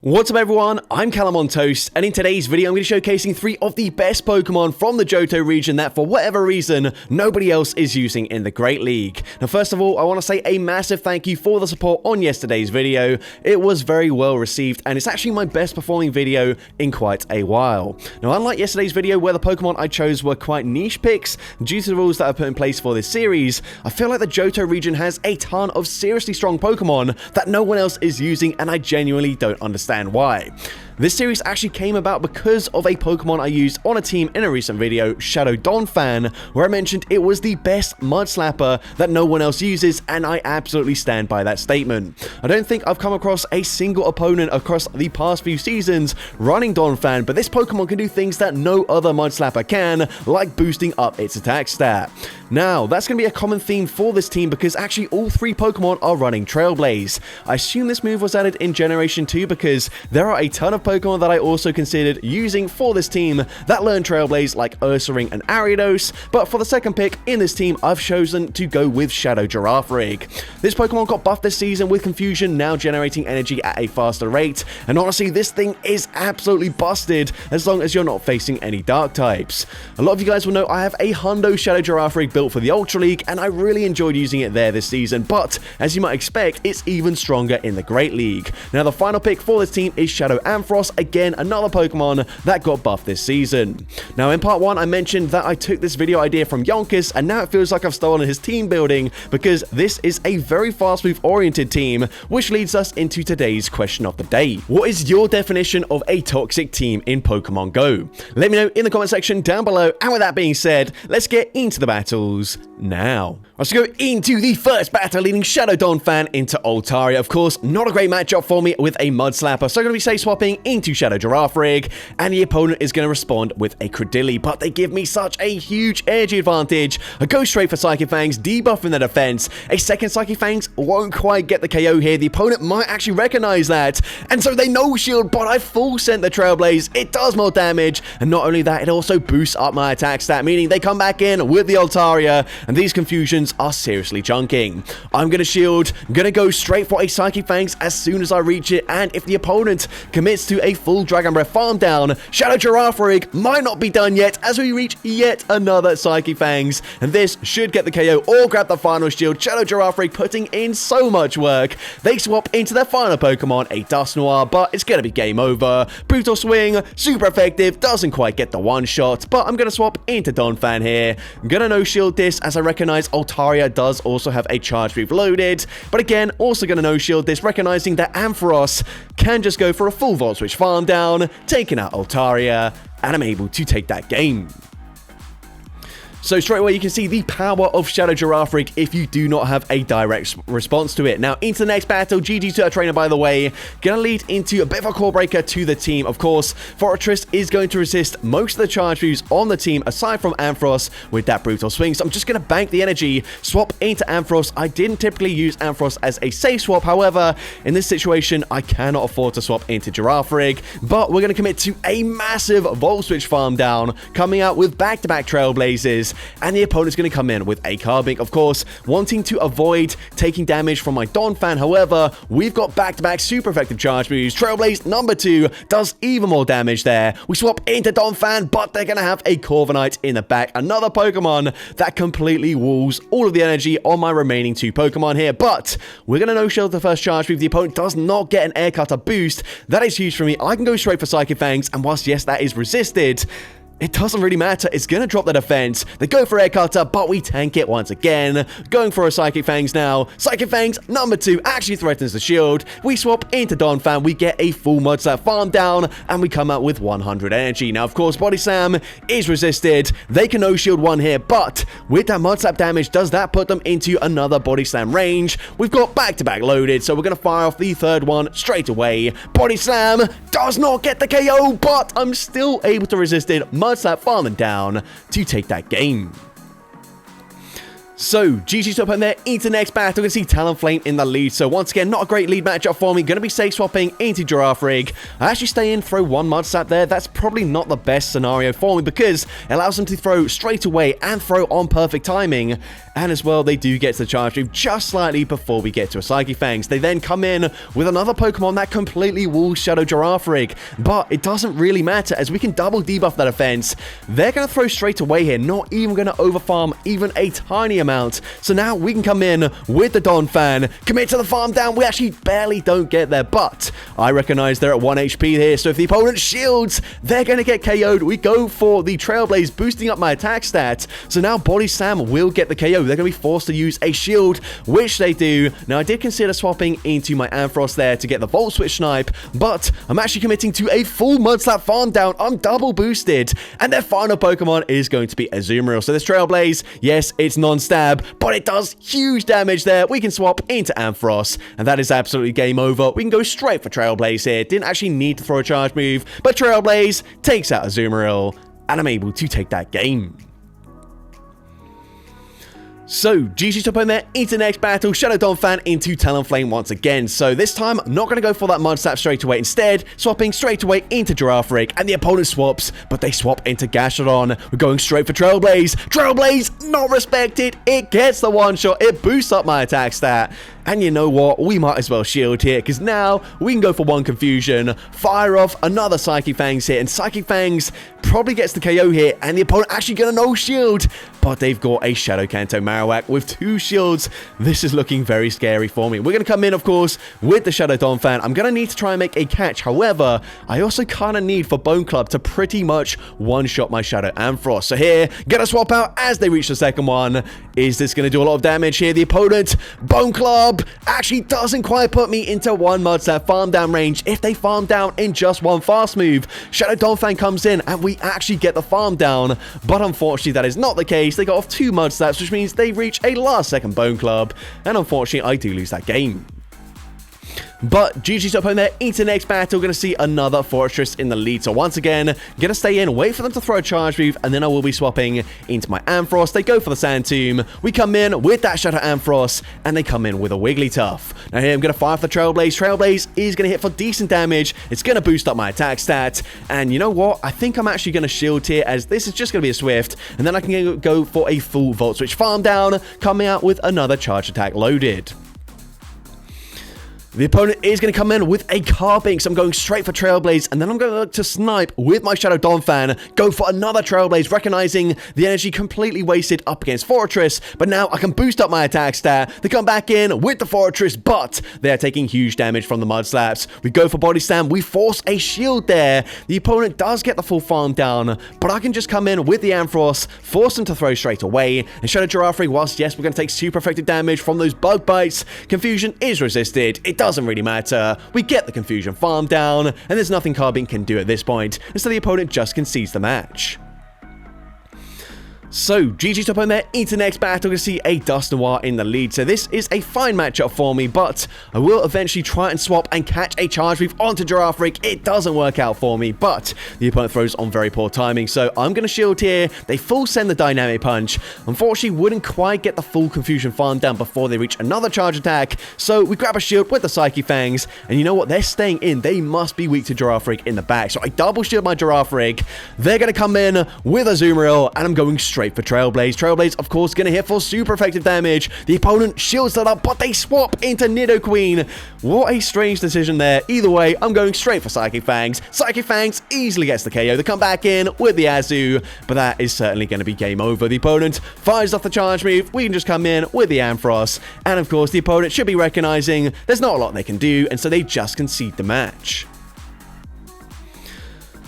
What's up everyone, I'm CallumOnToast, and in today's video I'm going to be showcasing 3 of the best Pokemon from the Johto region that for whatever reason, nobody else is using in the Great League. Now first of all, I want to say a massive thank you for the support on yesterday's video. It was very well received, and it's actually my best performing video in quite a while. Now unlike yesterday's video where the Pokemon I chose were quite niche picks, due to the rules that I put in place for this series, I feel like the Johto region has a ton of seriously strong Pokemon that no one else is using, and I genuinely don't understand why. This series actually came about because of a Pokemon I used on a team in a recent video, Shadow Donphan, where I mentioned it was the best Mud Slapper that no one else uses, and I absolutely stand by that statement. I don't think I've come across a single opponent across the past few seasons running Donphan, but this Pokemon can do things that no other Mud Slapper can, like boosting up its attack stat. Now, that's going to be a common theme for this team because actually all 3 Pokemon are running Trailblaze. I assume this move was added in Generation 2 because there are a ton of Pokemon that I also considered using for this team that learn Trailblaze like Ursaring and Ariados, but for the second pick in this team, I've chosen to go with Shadow Girafarig. This Pokemon got buffed this season with Confusion now generating energy at a faster rate, and honestly, this thing is absolutely busted as long as you're not facing any Dark types. A lot of you guys will know I have a Hundo Shadow Girafarig built for the Ultra League, and I really enjoyed using it there this season, but as you might expect, it's even stronger in the Great League. Now, the final pick for this team is Shadow Ampharos, again another Pokemon that got buffed this season. Now in part 1 I mentioned that I took this video idea from Yonkers, and now it feels like I've stolen his team building because this is a very fast move oriented team, which leads us into today's question of the day. What is your definition of a toxic team in Pokemon Go? Let me know in the comment section down below, and with that being said, let's get into the battles now. Let's go into the first battle, leading Shadow Donphan into Altaria. Of course, not a great matchup for me with a Mud Slapper, so I'm going to be safe swapping into Shadow Girafarig, and the opponent is going to respond with a Credilli, but they give me such a huge energy advantage. I go straight for Psychic Fangs, debuffing their defense. A second Psychic Fangs won't quite get the KO here. The opponent might actually recognize that, and so they no shield, but I full sent the Trailblaze. It does more damage, and not only that, it also boosts up my attack stat, meaning they come back in with the Altaria, and these Confusions are seriously chunking. I'm going to shield, I'm going to go straight for a Psychic Fangs as soon as I reach it, and if the opponent commits to a full Dragon Breath farm down, Shadow Girafarig might not be done yet as we reach yet another Psychic Fangs, and this should get the KO or grab the final shield. Shadow Girafarig putting in so much work. They swap into their final Pokemon, a Dusknoir, but it's going to be game over. Brutal Swing, super effective, doesn't quite get the one shot, but I'm going to swap into Donphan here. I'm going to no shield this as I recognize Altaria does also have a charge move loaded, but again, also going to no shield this, recognizing that Ampharos can just go for a full Volt Switch farm down, taking out Altaria, and I'm able to take that game. So straight away you can see the power of Shadow Girafarig if you do not have a direct response to it. Now into the next battle, GG to our trainer by the way, gonna lead into a bit of a core breaker to the team. Of course, Fortress is going to resist most of the charge moves on the team aside from Ampharos with that Brutal Swing. So I'm just gonna bank the energy, swap into Ampharos. I didn't typically use Ampharos as a safe swap, however, in this situation I cannot afford to swap into Girafarig, but we're gonna commit to a massive Volt Switch farm down, coming out with back-to-back Trailblazes, and the opponent's going to come in with a Carbink, of course, wanting to avoid taking damage from my Donphan. However, we've got back-to-back super effective charge moves. Trailblaze number 2 does even more damage there. We swap into Donphan, but they're going to have a Corviknight in the back. Another Pokemon that completely walls all of the energy on my remaining 2 Pokemon here, but we're going to no-shield the first charge move. The opponent does not get an Air Cutter boost. That is huge for me. I can go straight for Psychic Fangs, and whilst, yes, that is resisted, it doesn't really matter. It's going to drop the defense. They go for Air Cutter, but we tank it once again. Going for a Psychic Fangs now. Psychic Fangs number 2 actually threatens the shield. We swap into Donphan. We get a full Mud Slap farm down, and we come out with 100 energy. Now, of course, Body Slam is resisted. They can no shield 1 here, but with that Mud Slap damage, does that put them into another Body Slam range? We've got back-to-back loaded, so we're going to fire off the third one straight away. Body Slam does not get the KO, but I'm still able to resist it. Mud Slap farming down to take that game. So, GG to opponent there into the next battle. We're going to see Talonflame in the lead. So, once again, not a great lead matchup for me. Going to be safe swapping into Girafarig. I actually stay in, throw one Mud Slap there. That's probably not the best scenario for me because it allows them to throw straight away and throw on perfect timing. And as well, they do get to the charge move just slightly before we get to a Psychic Fangs. They then come in with another Pokemon that completely walls Shadow Giraffe, but it doesn't really matter as we can double debuff that offense. They're going to throw straight away here, not even going to overfarm even a tiny amount. So now we can come in with the Donphan, commit to the farm down. We actually barely don't get there, but I recognize they're at 1 HP here, so if the opponent shields, they're going to get KO'd. We go for the Trailblaze, boosting up my attack stat. So now Body Slam will get the KO. They're going to be forced to use a shield, which they do. Now, I did consider swapping into my Ampharos there to get the Volt Switch snipe, but I'm actually committing to a full Mudslap farm down. I'm double boosted, and their final Pokemon is going to be Azumarill. So this Trailblaze, yes, it's non-stab, but it does huge damage there. We can swap into Ampharos, and that is absolutely game over. We can go straight for Trailblaze here. Didn't actually need to throw a charge move, but Trailblaze takes out Azumarill, and I'm able to take that game. So, GG's top there into the next battle, Shadow Donphan into Talonflame once again. So this time, I'm not going to go for that Mudslap straight away. Instead, swapping straight away into Giraffe, and the opponent swaps, but they swap into Gastrodon. We're going straight for Trailblaze. Trailblaze, not respected. It gets the one-shot. It boosts up my attack stat. And you know what? We might as well shield here, because now we can go for one Confusion, fire off another Psychic Fangs here, and Psychic Fangs probably gets the KO here, and the opponent actually going to no shield, but they've got a Shadow Kanto Marowak with 2 shields. This is looking very scary for me. We're going to come in, of course, with the Shadow Donphan. I'm going to need to try and make a catch. However, I also kind of need for Bone Club to pretty much one-shot my Shadow Ampharos. So here, going to swap out as they reach the second one. Is this going to do a lot of damage here? The opponent, Bone Club, actually doesn't quite put me into one Mudslap farm down range. If they farm down in just one fast move, Shadow Donphan comes in and we actually get the farm down, but unfortunately that is not the case. They got off 2 Mudslaps, which means they reach a last second Bone Club, and unfortunately I do lose that game. But GG's up home there into the next battle. Going to see another Fortress in the lead. So once again, going to stay in, wait for them to throw a charge move, and then I will be swapping into my Ampharos. They go for the Sand Tomb. We come in with that Shadow Ampharos, and they come in with a Wigglytuff. Now here I'm going to fire for the Trailblaze. Trailblaze is going to hit for decent damage. It's going to boost up my attack stat. And you know what? I think I'm actually going to shield here, as this is just going to be a Swift. And then I can go for a full Volt Switch farm down, coming out with another charge attack loaded. The opponent is going to come in with a Carbink, so I'm going straight for Trailblaze, and then I'm going to look to snipe with my Shadow Donphan, go for another Trailblaze, recognizing the energy completely wasted up against Fortress, but now I can boost up my attack stat. They come back in with the Fortress, but they are taking huge damage from the Mudslaps. We go for Body Slam, we force a shield there. The opponent does get the full farm down, but I can just come in with the Ampharos, force them to throw straight away, and Shadow Giraffe, whilst yes, we're going to take super effective damage from those Bug Bites, Confusion is resisted. It doesn't really matter. We get the Confusion farm down, and there's nothing Carbink can do at this point, and so the opponent just concedes the match. So, GG's top home there into the next battle. We're going to see a Dusknoir in the lead. So this is a fine matchup for me, but I will eventually try and swap and catch a charge move onto Giraffe. It doesn't work out for me, but the opponent throws on very poor timing. So I'm going to shield here. They full send the Dynamic Punch. Unfortunately, wouldn't quite get the full Confusion farm down before they reach another charge attack. So we grab a shield with the Psychic Fangs, and you know what? They're staying in. They must be weak to Giraffe in the back. So I double shield my Giraffe. They're going to come in with Azumarill, and I'm going straight for Trailblaze. Trailblaze, of course, going to hit for super effective damage. The opponent shields that up, but they swap into Nidoqueen. What a strange decision there. Either way, I'm going straight for Psychic Fangs. Psychic Fangs easily gets the KO. They come back in with the Azu, but that is certainly going to be game over. The opponent fires off the charge move. We can just come in with the Ampharos, and of course, the opponent should be recognizing there's not a lot they can do, and so they just concede the match.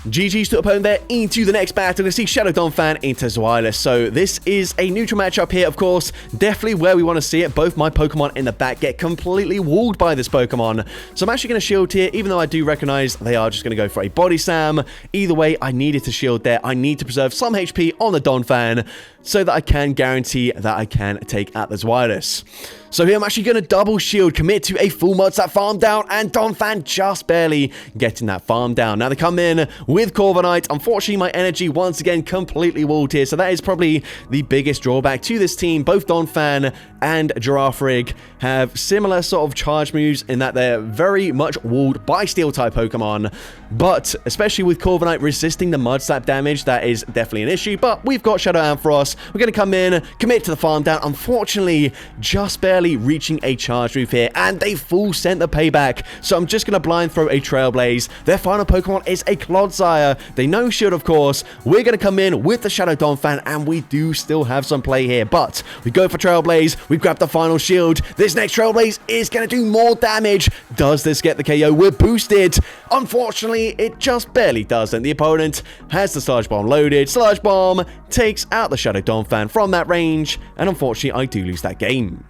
GG's to opponent there into the next battle. We're going to see Shadow Donphan into Zweilous. So this is a neutral matchup here, of course. Definitely where we want to see it. Both my Pokemon in the back get completely walled by this Pokemon. So I'm actually going to shield here, even though I do recognize they are just going to go for a Body Slam. Either way, I needed to shield there. I need to preserve some HP on the Donphan so that I can guarantee that I can take out the Zweilous. So here I'm actually going to double shield, commit to a full mod slap farm down, and Donphan just barely getting that farm down. Now they come in with Corviknight. Unfortunately, my energy once again completely walled here, so that is probably the biggest drawback to this team. Both Donphan and Girafarig have similar sort of charge moves in that they're very much walled by Steel-type Pokemon, but especially with Corviknight resisting the Mud Slap damage, that is definitely an issue. But we've got Shadow Ampharos. We're going to come in, commit to the farm down. Unfortunately, just barely reaching a charge move here, and they full sent the payback. So I'm just going to blind throw a Trailblaze. Their final Pokemon is a Clodsire. They know shield, of course. We're going to come in with the Shadow Donphan, and we do still have some play here, but we go for Trailblaze. We grab the final shield. This next Trailblaze is going to do more damage. Does this get the KO? We're boosted. Unfortunately, it just barely doesn't. The opponent has the Sludge Bomb loaded. Sludge Bomb takes out the Shadow Donphan from that range, and unfortunately, I do lose that game.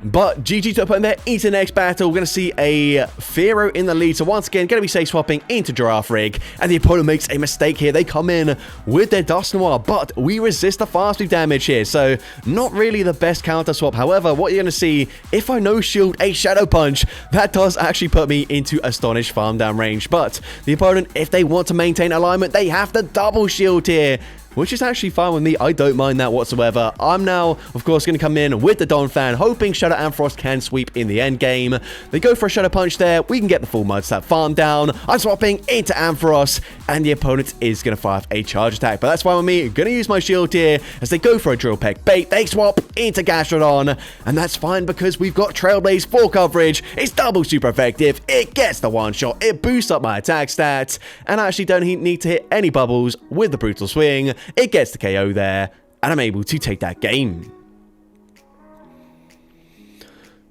But GG to opponent there into the next battle. We're going to see a Fearow in the lead. So once again, going to be safe swapping into Girafarig. And the opponent makes a mistake here. They come in with their Dusknoir, but we resist the fast move damage here. So not really the best counter swap. However, what you're going to see, if I no shield a Shadow Punch, that does actually put me into Astonish farm down range. But the opponent, if they want to maintain alignment, they have to double shield here, which is actually fine with me. I don't mind that whatsoever. I'm now, of course, going to come in with the Donphan, hoping Shadow Ampharos can sweep in the end game. They go for a Shadow Punch there. We can get the full Mud Slap farm down. I'm swapping into Ampharos, and the opponent is going to fire a charge attack. But that's fine with me. I'm going to use my shield here as they go for a Drill Peck bait. They swap into Gastrodon, and that's fine because we've got Trailblaze full coverage. It's double super effective. It gets the one shot. It boosts up my attack stats, and I actually don't need to hit any bubbles with the Brutal Swing. It gets the KO there, and I'm able to take that game.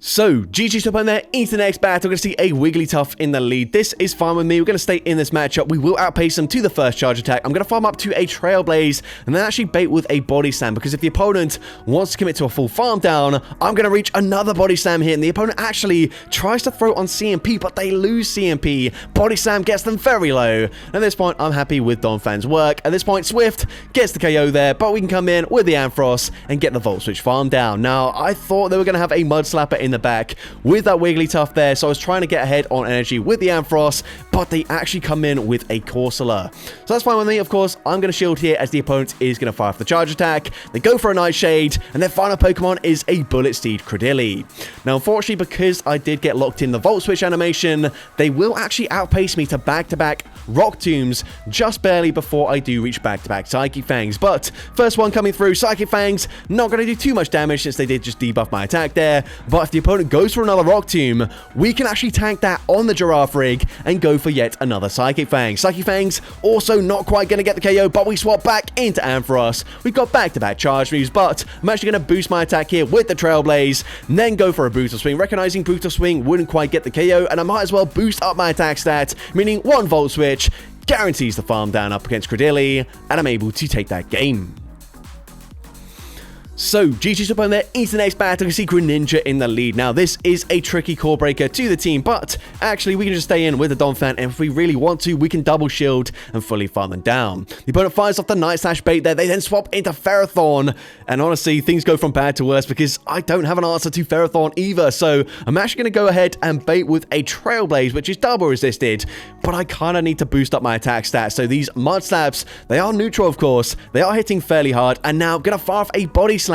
So, GG's up on there into the next battle. We're going to see a Wigglytuff in the lead. This is fine with me. We're going to stay in this matchup. We will outpace them to the first charge attack. I'm going to farm up to a Trailblaze and then actually bait with a Body Slam, because if the opponent wants to commit to a full farm down, I'm going to reach another Body Slam here. And the opponent actually tries to throw on CMP, but they lose CMP. Body Slam gets them very low. At this point, I'm happy with Donphan's work. At this point, Swift gets the KO there, but we can come in with the Ampharos and get the Volt Switch farm down. Now, I thought they were going to have a Mud Slapper in the back with that Wigglytuff there, so I was trying to get ahead on energy with the Ampharos, but they actually come in with a Corsola. So that's fine with me. Of course, I'm going to shield here as the opponent is going to fire for the charge attack. They go for a Nightshade, and their final Pokemon is a Bullet Steed Credilli. Now, unfortunately, because I did get locked in the Volt Switch animation, they will actually outpace me to back-to-back Rock Tombs just barely before I do reach back-to-back Psychic Fangs. But first one coming through, Psychic Fangs, not going to do too much damage since they did just debuff my attack there. But if the opponent goes for another Rock Tomb, we can actually tank that on the Girafarig and go for yet another Psychic Fangs. Psychic Fangs also not quite going to get the KO, but we swap back into Ampharos. We've got back-to-back charge moves, but I'm actually going to boost my attack here with the Trailblaze, and then go for a Brutal Swing, recognizing Brutal Swing wouldn't quite get the KO, and I might as well boost up my attack stat, meaning one Volt Switch guarantees the farm down up against Credilli, and I'm able to take that game. So, GG's up on there into the next battle. You can see Greninja in the lead. Now, this is a tricky core breaker to the team, but actually, we can just stay in with the Donphan, and if we really want to, we can double shield and fully farm them down. The opponent fires off the Night Slash bait there. They then swap into Ferrothorn, and honestly, things go from bad to worse because I don't have an answer to Ferrothorn either, so I'm actually going to go ahead and bait with a Trailblaze, which is double resisted, but I kind of need to boost up my attack stats. So these Mud Slaps, they are neutral, of course. They are hitting fairly hard, and now I'm going to fire off a Body Slam.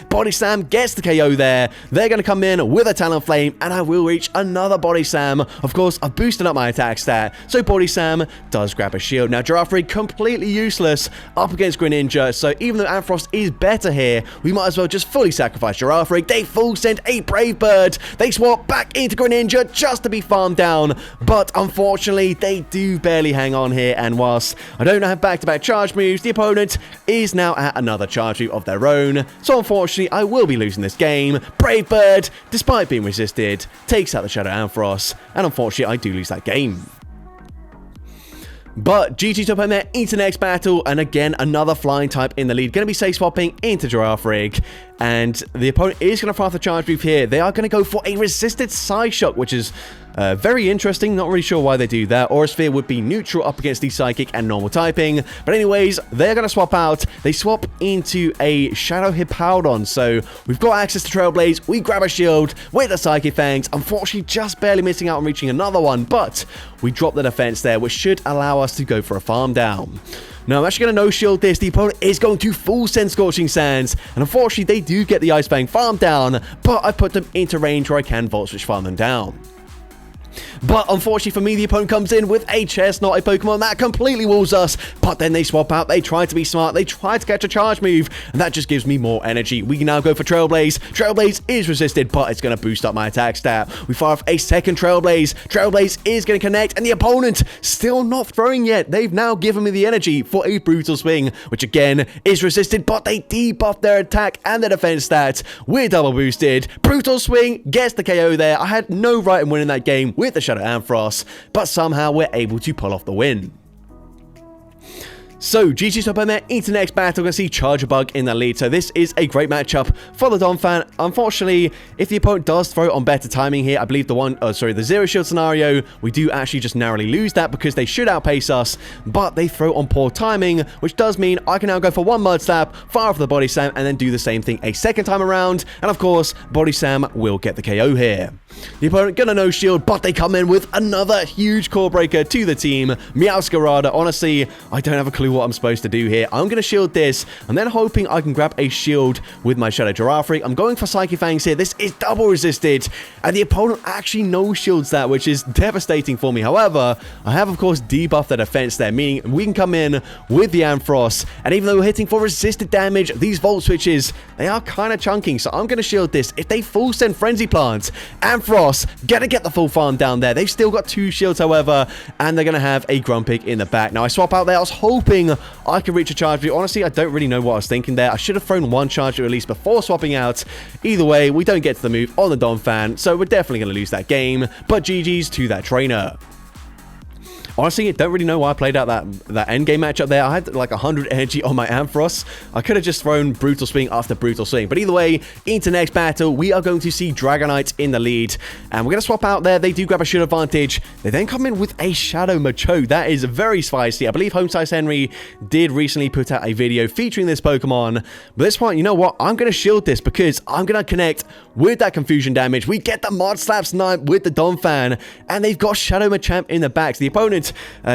Body Slam gets the KO there. They're going to come in with a Talonflame, and I will reach another Body Slam. Of course, I've boosted up my attack stat, so Body Slam does grab a shield. Now, Girafarig completely useless up against Greninja, so even though Ampharos is better here, we might as well just fully sacrifice Girafarig. They full send a Brave Bird. They swap back into Greninja just to be farmed down, but unfortunately, they do barely hang on here, and whilst I don't have back-to-back charge moves, the opponent is now at another charge move of their own, so unfortunately, I will be losing this game. Brave Bird, despite being resisted, takes out the Shadow Ampharos, and unfortunately, I do lose that game. But GG's up on there into the next battle, and again, another flying type in the lead. Going to be safe swapping into Girafarig, and the opponent is going to fire the charge move here. They are going to go for a resisted Side Shock, which is Very interesting, not really sure why they do that. Aura Sphere would be neutral up against the Psychic and normal typing. But anyways, they're going to swap out. They swap into a Shadow Hippowdon. So we've got access to Trailblaze. We grab a shield with the Psychic Fangs. Unfortunately, just barely missing out on reaching another one. But we drop the defense there, which should allow us to go for a farm down. Now, I'm actually going to no-shield this. The opponent is going to full send Scorching Sands. And unfortunately, they do get the Ice Fang farm down. But I put them into range where I can Volt Switch farm them down. But unfortunately for me, the opponent comes in with a Chestnut, a Pokemon that completely walls us. But then they swap out. They try to be smart. They try to catch a charge move. And that just gives me more energy. We can now go for Trailblaze. Trailblaze is resisted, but it's going to boost up my attack stat. We fire off a second Trailblaze. Trailblaze is going to connect. And the opponent still not throwing yet. They've now given me the energy for a Brutal Swing, which again is resisted. But they debuff their attack and their defense stat. We're double boosted. Brutal Swing gets the KO there. I had no right in winning that game with the Shadow Ampharos, but somehow we're able to pull off the win. So, GG's top there into the next battle. We're going to see Charger Bug in the lead. So, this is a great matchup for the Donphan. Unfortunately, if the opponent does throw on better timing here, I believe the zero shield scenario, we do actually just narrowly lose that because they should outpace us, but they throw on poor timing, which does mean I can now go for one Mud Slap, fire off the Body Slam, and then do the same thing a second time around. And of course, Body Slam will get the KO here. The opponent gonna no shield, but they come in with another huge core breaker to the team. Meowscarada. Honestly, I don't have a clue what I'm supposed to do here. I'm gonna shield this. I'm then hoping I can grab a shield with my Shadow Giraffe. I'm going for Psychic Fangs here. This is double resisted, and the opponent actually no shields that, which is devastating for me. However, I have of course debuffed the defense there, meaning we can come in with the Ampharos, and even though we're hitting for resisted damage, these Volt Switches, they are kind of chunking, so I'm gonna shield this. If they full send Frenzy Plant, Ampharos gonna get the full farm down there. They've still got 2 shields, however, and they're gonna have a Grumpig in the back. Now, I swap out there. I was hoping I could reach a charge view. Honestly, I don't really know what I was thinking there. I should have thrown one charge at least before swapping out. Either way, we don't get to the move on the Donphan, so we're definitely gonna lose that game. But GG's to that trainer. Honestly, I don't really know why I played out that endgame matchup there. I had like 100 energy on my Ampharos. I could have just thrown Brutal Swing after Brutal Swing. But either way, into next battle, we are going to see Dragonite in the lead. And we're going to swap out there. They do grab a shield advantage. They then come in with a Shadow Machop. That is very spicy. I believe Homesize Henry did recently put out a video featuring this Pokemon. But this point, you know what? I'm going to shield this because I'm going to connect with that confusion damage. We get the Mud Slap Snipe with the Donphan. And they've got Shadow Machamp in the back. So the opponent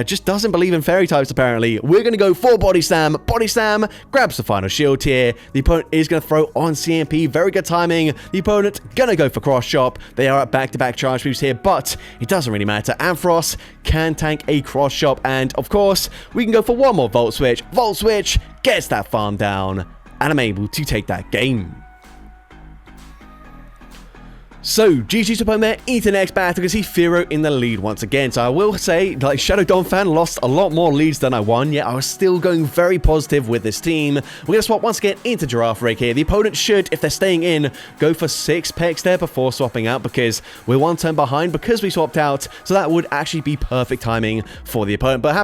just doesn't believe in fairy types, apparently. We're going to go for Body Slam. Body Slam grabs the final shield here. The opponent is going to throw on CMP. Very good timing. The opponent going to go for Cross Chop. They are at back-to-back charge moves here, but it doesn't really matter. Ampharos can tank a Cross Chop, and of course, we can go for one more Volt Switch. Volt Switch gets that farm down, and I'm able to take that game. So, GG's opponent there into the next battle. You can see Firo in the lead once again. So I will say, like, Shadow Donphan lost a lot more leads than I won, yet I was still going very positive with this team. We're going to swap once again into Giraffe Rig here. The opponent should, if they're staying in, go for 6 pecks there before swapping out because we're 1 turn behind because we swapped out. So that would actually be perfect timing for the opponent. But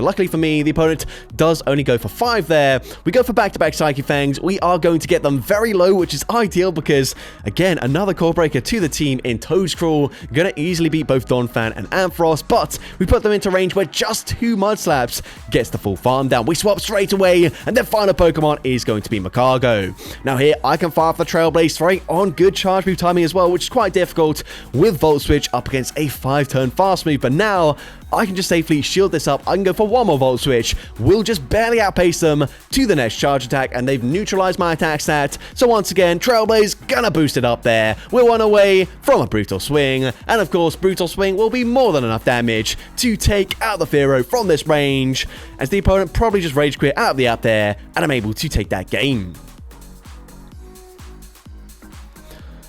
luckily for me, the opponent does only go for 5 there. We go for back-to-back Psychic Fangs. We are going to get them very low, which is ideal because, again, another core break to the team in Toedscrawl. Gonna easily beat both Donphan and Ampharos, but we put them into range where just 2 Mud Slaps gets the full farm down. We swap straight away, and their final Pokemon is going to be Macargo. Now here, I can fire off the Trailblaze, throwing on good charge move timing as well, which is quite difficult with Volt Switch up against a 5-turn fast move, but now I can just safely shield this up. I can go for one more Volt Switch. We'll just barely outpace them to the next charge attack, and they've neutralized my attack stat. So once again, Trailblaze gonna boost it up there. We're 1 away from a Brutal Swing, and of course, Brutal Swing will be more than enough damage to take out the Firo from this range, as the opponent probably just Rage Quit out of the app there, and I'm able to take that game.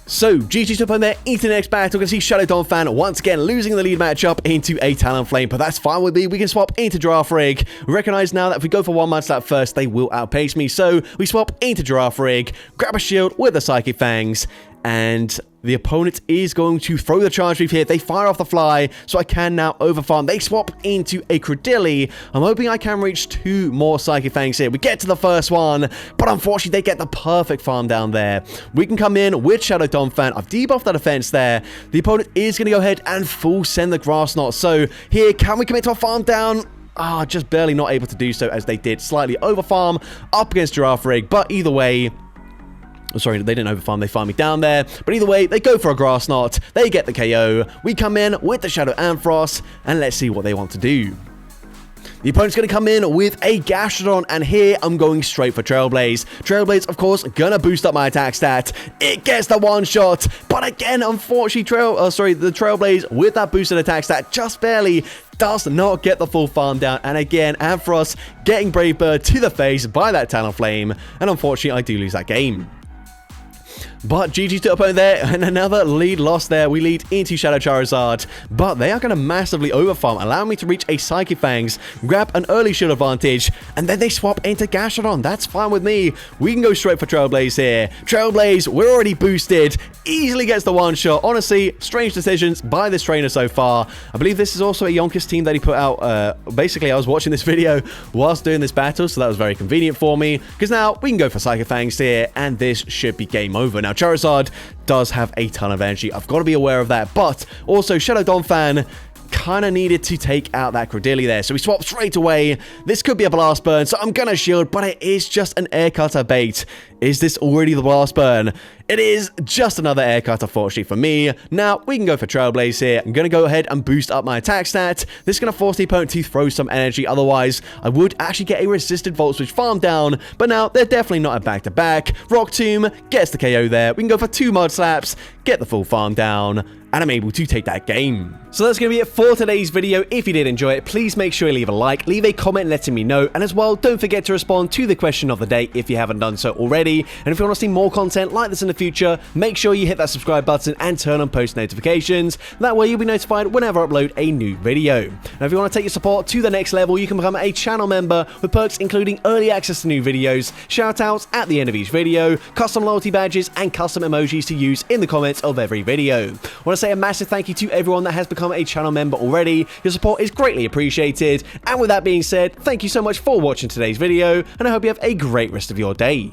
So, GG's up on there into the next battle. We're going to see Shadow Donphan once again losing the lead matchup into a Talonflame, but that's fine with me. We can swap into Giraffe Rig. We recognize now that if we go for one Mud Slap first, they will outpace me. So, we swap into Giraffe Rig, grab a shield with the Psychic Fangs, and the opponent is going to throw the charge move here. They fire off the fly, so I can now overfarm. They swap into a Credilli. I'm hoping I can reach 2 more Psychic Fangs here. We get to the first one, but unfortunately, they get the perfect farm down there. We can come in with Shadow Donphan. I've debuffed the defense there. The opponent is going to go ahead and full send the Grass Knot. So here, can we commit to a farm down? Just barely not able to do so, as they did slightly overfarm up against Giraffe Rig, but either way, sorry, they didn't overfarm, they farmed me down there. But either way, they go for a Grass Knot. They get the KO. We come in with the Shadow Ampharos, and let's see what they want to do. The opponent's going to come in with a Gastrodon, and here I'm going straight for Trailblaze. Trailblaze, of course, going to boost up my attack stat. It gets the one-shot, but again, unfortunately, the Trailblaze with that boosted attack stat just barely does not get the full farm down. And again, Ampharos getting Brave Bird to the face by that Talonflame, and unfortunately, I do lose that game. But GG to opponent there, and another lead lost there. We lead into Shadow Charizard, but they are going to massively overfarm, allowing me to reach a Psychic Fangs, grab an early shield advantage, and then they swap into Gastrodon. That's fine with me. We can go straight for Trailblaze here. Trailblaze, we're already boosted, easily gets the one-shot. Honestly, strange decisions by this trainer so far. I believe this is also a Yonkers team that he put out. Basically, I was watching this video whilst doing this battle, so that was very convenient for me, because now we can go for Psychic Fangs here, and this should be game over. Now, Charizard does have a ton of energy. I've got to be aware of that. But also, Shadow Donphan kind of needed to take out that Credilli there. So we swap straight away. This could be a Blast Burn, so I'm going to shield, but it is just an Air Cutter bait. Is this already the Blast Burn? It is just another Air Cut, unfortunately, for me. Now, we can go for Trailblaze here. I'm going to go ahead and boost up my attack stat. This is going to force the opponent to throw some energy. Otherwise, I would actually get a resisted Volt Switch farm down. But now, they're definitely not a back-to-back. Rock Tomb gets the KO there. We can go for 2 Mud Slaps, get the full farm down, and I'm able to take that game. So that's going to be it for today's video. If you did enjoy it, please make sure you leave a like, leave a comment letting me know, and as well, don't forget to respond to the question of the day if you haven't done so already. And if you want to see more content like this in the future, make sure you hit that subscribe button and turn on post notifications. That way you'll be notified whenever I upload a new video. Now, if you want to take your support to the next level, you can become a channel member with perks including early access to new videos, shoutouts at the end of each video, custom loyalty badges, and custom emojis to use in the comments of every video. I want to say a massive thank you to everyone that has become a channel member already. Your support is greatly appreciated. And with that being said, thank you so much for watching today's video, and I hope you have a great rest of your day.